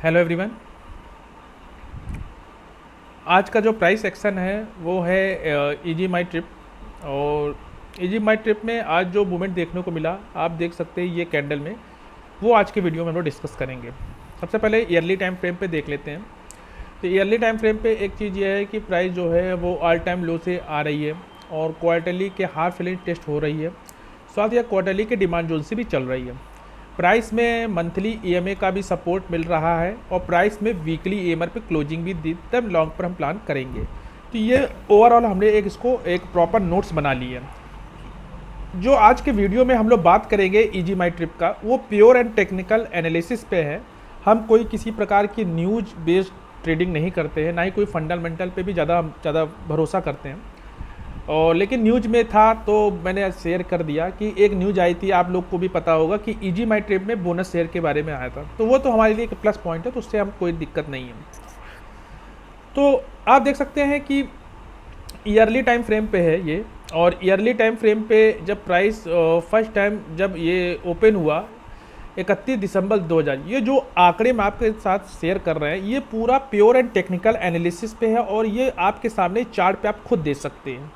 Hello everyone. आज का जो प्राइस एक्शन है वो है ईजी माई ट्रिप। और ईजी माई ट्रिप में आज जो मूवमेंट देखने को मिला आप देख सकते हैं ये कैंडल में, वो आज के वीडियो में हम लोग डिस्कस करेंगे। सबसे पहले ईयरली टाइम फ्रेम पे देख लेते हैं। तो ईयरली टाइम फ्रेम पे एक चीज़ ये है कि प्राइस जो है वो ऑल टाइम लो से आ रही है और क्वार्टरली के हाफ फिलिंग टेस्ट हो रही है, साथ ही क्वार्टरली के डिमांड जोन से भी चल रही है। प्राइस में मंथली ईएमए का भी सपोर्ट मिल रहा है और प्राइस में वीकली ईएमआर पे क्लोजिंग भी दी, तब लॉन्ग पर हम प्लान करेंगे। तो ये ओवरऑल हमने इसको एक प्रॉपर नोट्स बना ली है। जो आज के वीडियो में हम लोग बात करेंगे ईजी माई ट्रिप का, वो प्योर एंड टेक्निकल एनालिसिस पे है। हम कोई किसी प्रकार की न्यूज बेस्ड ट्रेडिंग नहीं करते हैं, ना ही कोई फंडामेंटल पे भी ज़्यादा भरोसा करते हैं। और लेकिन न्यूज में था तो मैंने शेयर कर दिया कि एक न्यूज आई थी, आप लोग को भी पता होगा कि ईजी माई ट्रिप में बोनस शेयर के बारे में आया था। तो वो तो हमारे लिए एक प्लस पॉइंट है, तो उससे हम कोई दिक्कत नहीं है। तो आप देख सकते हैं कि ईयरली टाइम फ्रेम पे है ये। और ईयरली टाइम फ्रेम पे जब प्राइस फर्स्ट टाइम जब ये ओपन हुआ 31 दिसंबर 2000, ये जो आंकड़े मैं आपके साथ शेयर कर रहे हैं ये पूरा प्योर एंड टेक्निकल एनालिसिस पे है और ये आपके सामने चार्ट पे आप खुद देख सकते हैं।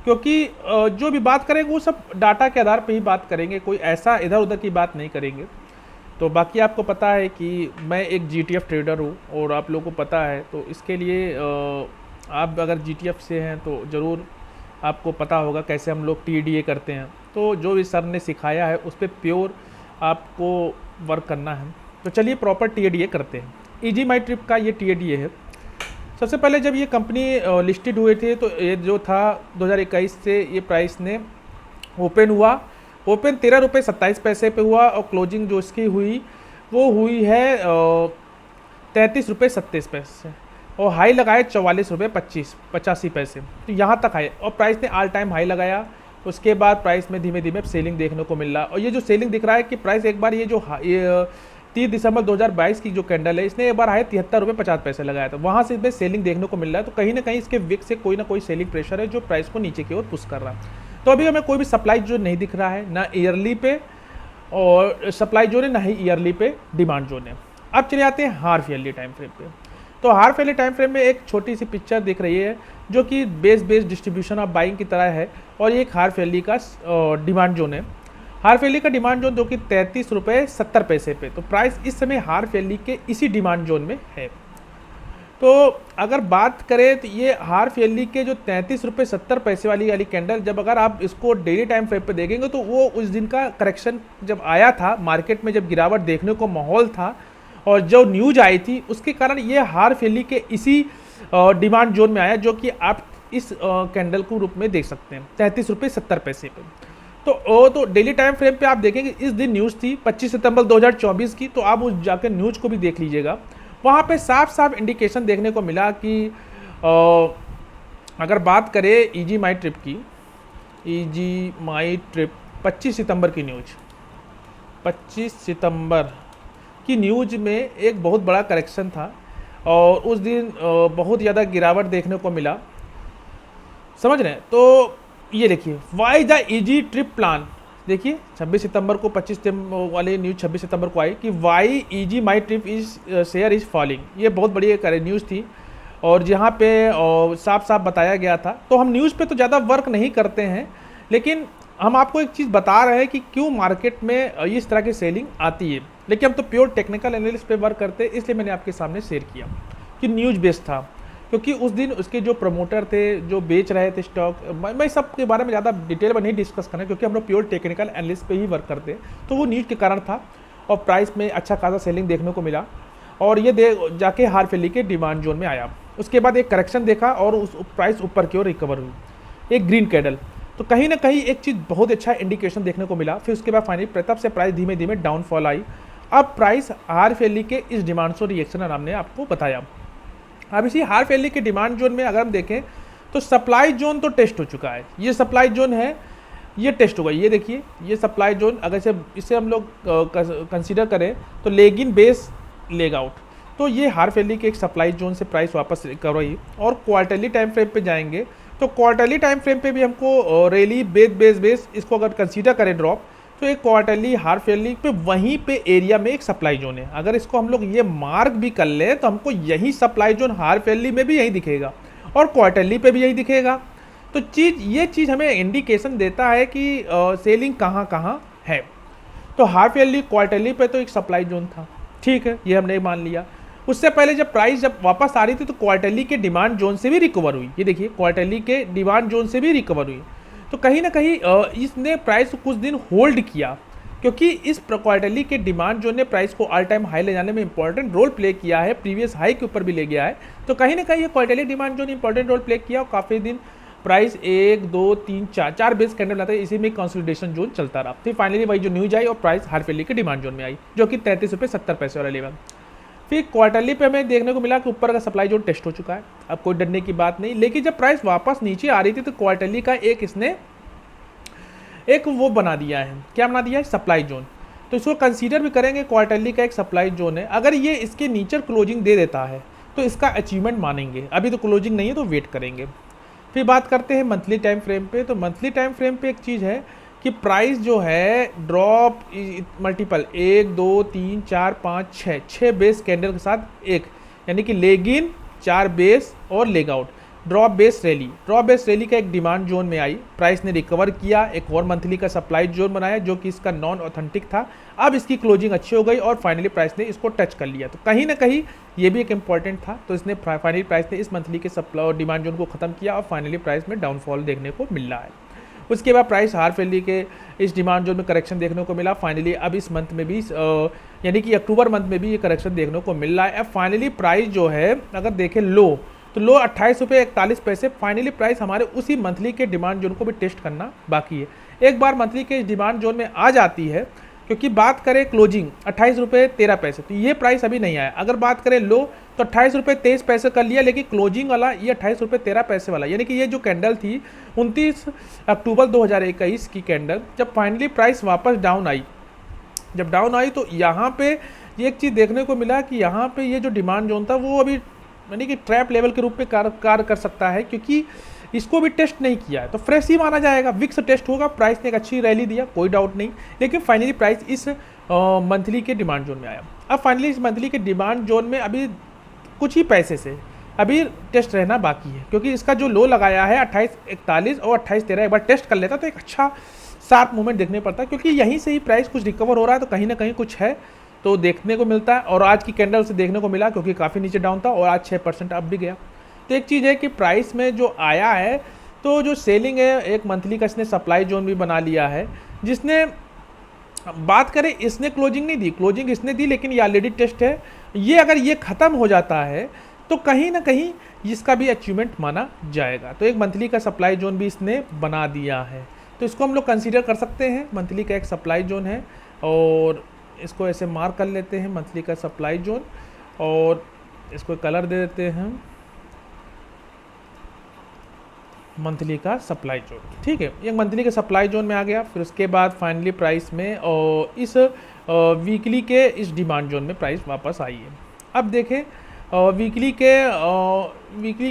क्योंकि जो भी बात करेंगे वो सब डाटा के आधार पे ही बात करेंगे, कोई ऐसा इधर उधर की बात नहीं करेंगे। तो बाकी आपको पता है कि मैं एक जीटीएफ ट्रेडर हूँ और आप लोगों को पता है, तो इसके लिए आप अगर जीटीएफ से हैं तो ज़रूर आपको पता होगा कैसे हम लोग टीडीए करते हैं। तो जो भी सर ने सिखाया है उस पर प्योर आपको वर्क करना है। तो चलिए प्रॉपर टीडीए करते हैं। ईजी माई ट्रिप का ये टीडीए है। सबसे पहले जब ये कंपनी लिस्टेड हुए थे तो ये जो था 2021 से ये प्राइस ने ओपन हुआ। ओपन 13 रुपये 27 पैसे पे हुआ और क्लोजिंग जो इसकी हुई वो हुई है 33 रुपये 27 पैसे और हाई लगाए 44 रुपये 85 पैसे। तो यहाँ तक आए और प्राइस ने ऑल टाइम हाई लगाया। उसके बाद प्राइस में धीमे धीमे सेलिंग देखने को मिल रहा है। और ये जो सेलिंग दिख रहा है कि प्राइस एक बार ये 30 दिसंबर 2022 की जो कैंडल है इसने एक बार हाई 73 रुपये 50 पैसे लगाया था, वहाँ से इसमें सेलिंग देखने को मिल रहा है। तो कहीं ना कहीं इसके विक से कोई ना कोई सेलिंग प्रेशर है जो प्राइस को नीचे की ओर पुश कर रहा है। तो अभी हमें कोई भी सप्लाई जो नहीं दिख रहा है, ना ईयरली पे और सप्लाई जोन है, ना ही ईयरली पे डिमांड जोन है। अब चले आते हैं हाफ ईयरली टाइम फ्रेम पे। तो हाफ ईयरली टाइम फ्रेम में एक छोटी सी पिक्चर दिख रही है जो कि बेस डिस्ट्रीब्यूशन ऑफ बाइंग की तरह है और ये एक हाफ ईयरली का डिमांड जोन है। हाफ ईयरली का डिमांड जोन जो कि 33 रुपये 70 पैसे पे, तो प्राइस इस समय हाफ ईयरली के इसी डिमांड जोन में है। तो अगर बात करें तो ये हाफ ईयरली के जो 33 रुपये 70 पैसे वाली कैंडल, जब अगर आप इसको डेली टाइम फ्रेम पे देखेंगे तो वो उस दिन का करेक्शन जब आया था मार्केट में, जब गिरावट देखने को माहौल था और जो न्यूज आई थी उसके कारण ये हाफ ईयरली के इसी डिमांड जोन में आया, जो कि आप इस कैंडल को रूप में देख सकते हैं 33 रुपये 70 पैसे पे। तो डेली टाइम फ्रेम पे आप देखेंगे इस दिन न्यूज़ थी 25 सितंबर 2024 की, तो आप उस जाकर न्यूज़ को भी देख लीजिएगा। वहाँ पे साफ साफ इंडिकेशन देखने को मिला कि अगर बात करें ईजी माई ट्रिप की, ईजी माई ट्रिप 25 सितंबर की न्यूज़, 25 सितंबर की न्यूज़ में एक बहुत बड़ा करेक्शन था और उस दिन बहुत ज़्यादा गिरावट देखने को मिला, समझ रहे हैं। तो ये देखिए why the easy trip plan, देखिए 26 सितंबर को 25 वाले न्यूज़ 26 सितंबर को आई कि वाई EaseMyTrip is share is falling. ये बहुत बड़ी एक न्यूज़ थी और जहाँ पे साफ साफ बताया गया था। तो हम न्यूज़ पे तो ज़्यादा वर्क नहीं करते हैं, लेकिन हम आपको एक चीज़ बता रहे हैं कि क्यों मार्केट में इस तरह की सेलिंग आती है। लेकिन हम तो प्योर टेक्निकल एनालिसिस पे वर्क करते हैं, इसलिए मैंने आपके सामने शेयर किया कि न्यूज़ बेस्ड था। क्योंकि उस दिन उसके जो प्रमोटर थे जो बेच रहे थे स्टॉक, मैं सब के बारे में ज़्यादा डिटेल में नहीं डिस्कस करना क्योंकि हम लोग प्योर टेक्निकल एनालिस्ट पे ही वर्क करते हैं। तो वो न्यूज़ के कारण था और प्राइस में अच्छा खासा सेलिंग देखने को मिला और ये जाके हाफ ईयरली के डिमांड जोन में आया। उसके बाद एक करेक्शन देखा और उस प्राइस ऊपर की ओर रिकवर हुई, एक ग्रीन कैंडल। तो कहीं ना कहीं एक चीज़ बहुत अच्छा इंडिकेशन देखने को मिला। फिर उसके बाद फाइनली तब से प्राइस धीमे धीमे डाउनफॉल आई। अब प्राइस हाफ ईयरली के इस डिमांड से रिएक्शन हमने आपको बताया। अब इसी हाफ ईयरली के डिमांड जोन में अगर हम देखें तो सप्लाई जोन तो टेस्ट हो चुका है। ये सप्लाई जोन है, ये टेस्ट होगा। ये देखिए ये सप्लाई जोन अगर इसे हम लोग कंसीडर करें तो leg in base leg out, तो ये हाफ ईयरली के एक सप्लाई जोन से प्राइस वापस रिकवर हुई। और क्वार्टरली टाइम फ्रेम पे जाएंगे तो क्वार्टरली टाइम फ्रेम पे भी हमको रैली बेस इसको अगर कंसीडर करें ड्रॉप, तो एक क्वार्टरली हाफ ईयरली पे वहीं पे एरिया में एक सप्लाई जोन है। अगर इसको हम लोग ये मार्क भी कर लें तो हमको यही सप्लाई जोन हाफ ईयरली में भी यही दिखेगा और क्वार्टरली पे भी यही दिखेगा। तो ये चीज़ हमें इंडिकेशन देता है कि सेलिंग कहाँ कहाँ है। तो हाफ ईयरली क्वार्टरली पे तो एक सप्लाई जोन था, ठीक है, ये हमने मान लिया। उससे पहले जब प्राइस जब वापस आ रही थी तो क्वार्टरली के डिमांड जोन से भी रिकवर हुई। ये देखिए क्वार्टरली के डिमांड जोन से भी रिकवर हुई। तो कहीं ना कहीं इसने प्राइस को कुछ दिन होल्ड किया, क्योंकि इस क्वार्टरली के डिमांड जोन ने प्राइस को ऑल टाइम हाई ले जाने में इंपॉर्टेंट रोल प्ले किया है, प्रीवियस हाई के ऊपर भी ले गया है। तो कहीं ना कहीं ये quarterly demand zone important role play किया और काफ़ी दिन प्राइस 1 2 3 4 बेस कैंडल आता है, इसी में कंसोलिडेशन जोन चलता रहा। फिर फाइनली वही जो न्यूज आई और प्राइस हाफ ईयरली के डिमांड जोन में आई, जो कि 33.70 वाला लेवल। फिर क्वार्टरली पे हमें देखने को मिला कि ऊपर का सप्लाई जोन टेस्ट हो चुका है, अब कोई डरने की बात नहीं। लेकिन जब प्राइस वापस नीचे आ रही थी तो क्वार्टरली का इसने एक वो बना दिया है, क्या बना दिया है, सप्लाई जोन। तो इसको कंसीडर भी करेंगे क्वार्टरली का एक सप्लाई जोन है। अगर ये इसके नीचे क्लोजिंग दे देता है तो इसका अचीवमेंट मानेंगे, अभी तो क्लोजिंग नहीं है तो वेट करेंगे। फिर बात करते हैं मंथली टाइम फ्रेम पे। तो मंथली टाइम फ्रेम पे एक चीज़ है कि प्राइस जो है ड्रॉप मल्टीपल 1 2 3 4 5 6 बेस कैंडल के साथ एक, यानी कि लेग इन 4 बेस और leg out, drop base rally का एक डिमांड जोन में आई। प्राइस ने रिकवर किया, एक और मंथली का सप्लाई जोन बनाया जो कि इसका नॉन ऑथेंटिक था। अब इसकी क्लोजिंग अच्छी हो गई और फाइनली प्राइस ने इसको टच कर लिया। तो कहीं ना कहीं ये भी एक इंपॉर्टेंट था। तो इसने फाइनली प्राइस ने इस मंथली के सप्लाई और डिमांड जोन को खत्म किया और फाइनली प्राइस में डाउनफॉल देखने को मिल रहा है। उसके बाद प्राइस हाफ ईयरली के इस डिमांड जोन में करेक्शन देखने को मिला। फाइनली अब इस मंथ में भी यानी कि अक्टूबर मंथ में भी ये करेक्शन देखने को मिल रहा है। अब फाइनली प्राइस जो है अगर देखें लो तो लो 28.41। फाइनली प्राइस हमारे उसी मंथली के डिमांड जोन को भी टेस्ट करना बाकी है। एक बार मंथली के डिमांड जोन में आ जाती है, क्योंकि बात करें क्लोजिंग 28.13, तो ये प्राइस अभी नहीं आया। अगर बात करें लो तो 28.23 कर लिया, लेकिन क्लोजिंग वाला ये 28.13 वाला, यानी कि ये जो कैंडल थी 29 अक्टूबर 2021 की कैंडल, जब फाइनली प्राइस वापस डाउन आई, जब डाउन आई तो यहाँ पे ये एक चीज़ देखने को मिला कि यहाँ पे ये जो डिमांड जोन था वो अभी यानी कि ट्रैप लेवल के रूप में कार्य कर सकता है, क्योंकि इसको भी टेस्ट नहीं किया है तो फ्रेश ही माना जाएगा। विक्स टेस्ट होगा, प्राइस ने एक अच्छी रैली दिया, कोई डाउट नहीं, लेकिन फाइनली प्राइस इस मंथली के डिमांड जोन में आया। अब फाइनली इस मंथली के डिमांड जोन में अभी कुछ ही पैसे से अभी टेस्ट रहना बाकी है, क्योंकि इसका जो लो लगाया है 28.41 और 28.13 एक बार टेस्ट कर लेता तो एक अच्छा शार्प मूवमेंट देखने पड़ता है, क्योंकि यहीं से ही प्राइस कुछ रिकवर हो रहा है तो कहीं ना कहीं कुछ है तो देखने को मिलता है। और आज की कैंडल से देखने को मिला, क्योंकि काफ़ी नीचे डाउन था और आज 6% अप भी गया। तो एक चीज़ है कि प्राइस में जो आया है तो जो सेलिंग है एक मंथली का इसने सप्लाई जोन भी बना लिया है, जिसने बात करें इसने क्लोजिंग नहीं दी, क्लोजिंग इसने दी लेकिन ये ऑलरेडी टेस्ट है। ये अगर ये ख़त्म हो जाता है तो कहीं ना कहीं इसका भी अचीवमेंट माना जाएगा। तो एक मंथली का सप्लाई जोन भी इसने बना दिया है, तो इसको हम लोग कंसीडर कर सकते हैं। मंथली का एक सप्लाई जोन है और इसको ऐसे मार्क कर लेते हैं मंथली का सप्लाई जोन, और इसको कलर दे देते हैं मंथली का सप्लाई जोन, ठीक है। ये मंथली के सप्लाई जोन में आ गया। फिर उसके बाद फाइनली प्राइस में और इस वीकली के इस डिमांड जोन में प्राइस वापस आई है। अब देखें वीकली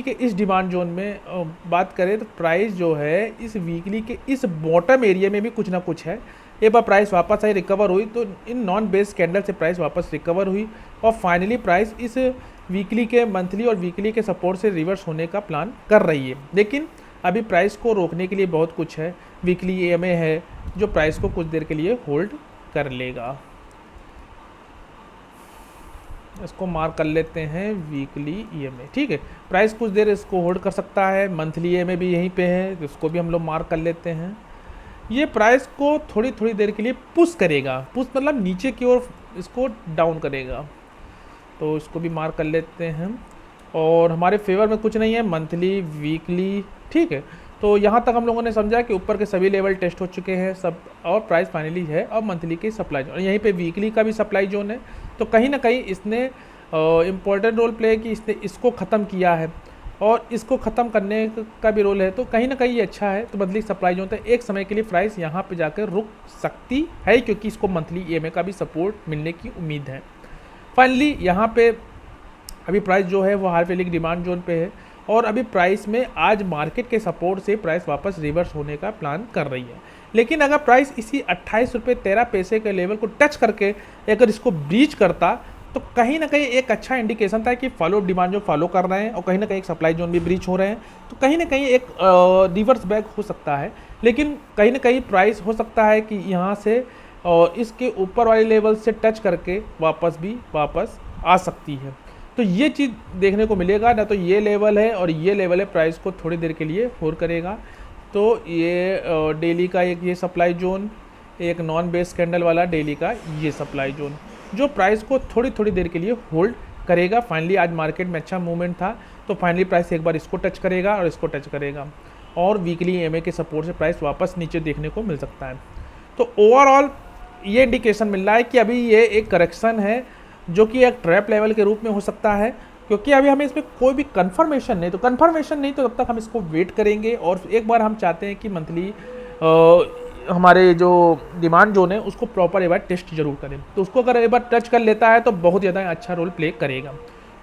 के इस डिमांड जोन में बात करें तो प्राइस जो है इस वीकली के इस बॉटम एरिया में भी कुछ ना कुछ है। एक बार प्राइस वापस आई, रिकवर हुई, तो इन नॉन बेस कैंडल से प्राइस वापस रिकवर हुई और फाइनली प्राइस इस वीकली के मंथली और वीकली के सपोर्ट से रिवर्स होने का प्लान कर रही है। लेकिन अभी प्राइस को रोकने के लिए बहुत कुछ है। वीकली EMA है जो प्राइस को कुछ देर के लिए होल्ड कर लेगा। इसको मार्क कर लेते हैं वीकली EMA, ठीक है। प्राइस कुछ देर इसको होल्ड कर सकता है। मंथली EMA भी यहीं पे है, इसको भी हम लोग मार्क कर लेते हैं। ये प्राइस को थोड़ी थोड़ी देर के लिए पुश करेगा, पुश मतलब नीचे की ओर इसको डाउन करेगा, तो इसको भी मार्क कर लेते हैं। और हमारे फेवर में कुछ नहीं है मंथली वीकली, ठीक है। तो यहाँ तक हम लोगों ने समझा कि ऊपर के सभी लेवल टेस्ट हो चुके हैं सब, और प्राइस फाइनली है और मंथली की सप्लाई जोन, यहीं पे वीकली का भी सप्लाई जोन है। तो कहीं ना कहीं इसने इम्पोर्टेंट रोल प्ले कि इसने इसको ख़त्म किया है और इसको ख़त्म करने का भी रोल है, तो कहीं ना कहीं ये अच्छा है। तो मंथली सप्लाई जोन था, एक समय के लिए प्राइस यहाँ पे जाकर रुक सकती है, क्योंकि इसको मंथली EMA का भी सपोर्ट मिलने की उम्मीद है। फाइनली यहाँ पे अभी प्राइस जो है वो हाफ ईयरली डिमांड जोन पे है और अभी प्राइस में आज मार्केट के सपोर्ट से प्राइस वापस रिवर्स होने का प्लान कर रही है। लेकिन अगर प्राइस इसी 28 रुपये 13 पैसे के लेवल को टच करके अगर इसको ब्रीच करता तो कहीं ना कहीं एक अच्छा इंडिकेशन था कि फॉलो डिमांड जो फॉलो कर रहे हैं और कहीं ना कहीं एक सप्लाई जोन भी ब्रीच हो रहे हैं, तो कहीं ना कहीं एक रिवर्स बैक हो सकता है। लेकिन कहीं ना कहीं प्राइस हो सकता है कि यहाँ से और इसके ऊपर वाले लेवल से टच करके वापस आ सकती है। तो ये चीज़ देखने को मिलेगा ना, तो ये लेवल है और ये लेवल है, प्राइस को थोड़ी देर के लिए होल्ड करेगा। तो ये डेली का एक ये सप्लाई जोन, एक नॉन बेस कैंडल वाला डेली का ये सप्लाई जोन जो प्राइस को थोड़ी देर के लिए होल्ड करेगा। फाइनली आज मार्केट में अच्छा मूवमेंट था, तो फाइनली प्राइस एक बार इसको टच करेगा और इसको टच करेगा और वीकली EMA के सपोर्ट से प्राइस वापस नीचे देखने को मिल सकता है। तो ओवरऑल ये इंडिकेशन मिल रहा है कि अभी ये एक करेक्शन है जो कि एक ट्रैप लेवल के रूप में हो सकता है, क्योंकि अभी हमें इसमें कोई भी कंफर्मेशन नहीं, तो कंफर्मेशन नहीं तो तब तक हम इसको वेट करेंगे। और एक बार हम चाहते हैं कि मंथली हमारे जो डिमांड जोन है उसको प्रॉपर एक बार टेस्ट जरूर करें, तो उसको अगर एक बार टच कर लेता है तो बहुत ज़्यादा अच्छा रोल प्ले करेगा।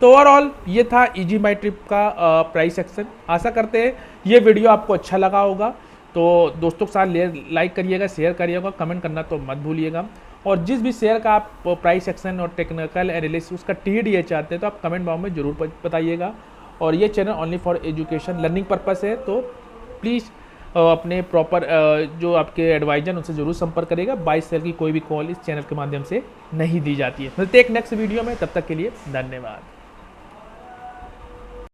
तो ओवरऑल ये था EG माई ट्रिप का प्राइस एक्शन। आशा करते हैं ये वीडियो आपको अच्छा लगा होगा, तो दोस्तों के साथ लाइक करिएगा, शेयर करिएगा, कमेंट करना तो मत भूलिएगा। और जिस भी शेयर का आप प्राइस एक्शन और टेक्निकल एनालिसिस उसका TDA चाहते हैं तो आप कमेंट बॉक्स में जरूर बताइएगा। और ये channel only for education learning purpose है, तो प्लीज़ अपने प्रॉपर जो आपके एडवाइजर उनसे जरूर संपर्क करेगा। बाय सेल की कोई भी कॉल इस चैनल के माध्यम से नहीं दी जाती है। मिलते हैं एक नेक्स्ट वीडियो में, तब तक के लिए धन्यवाद।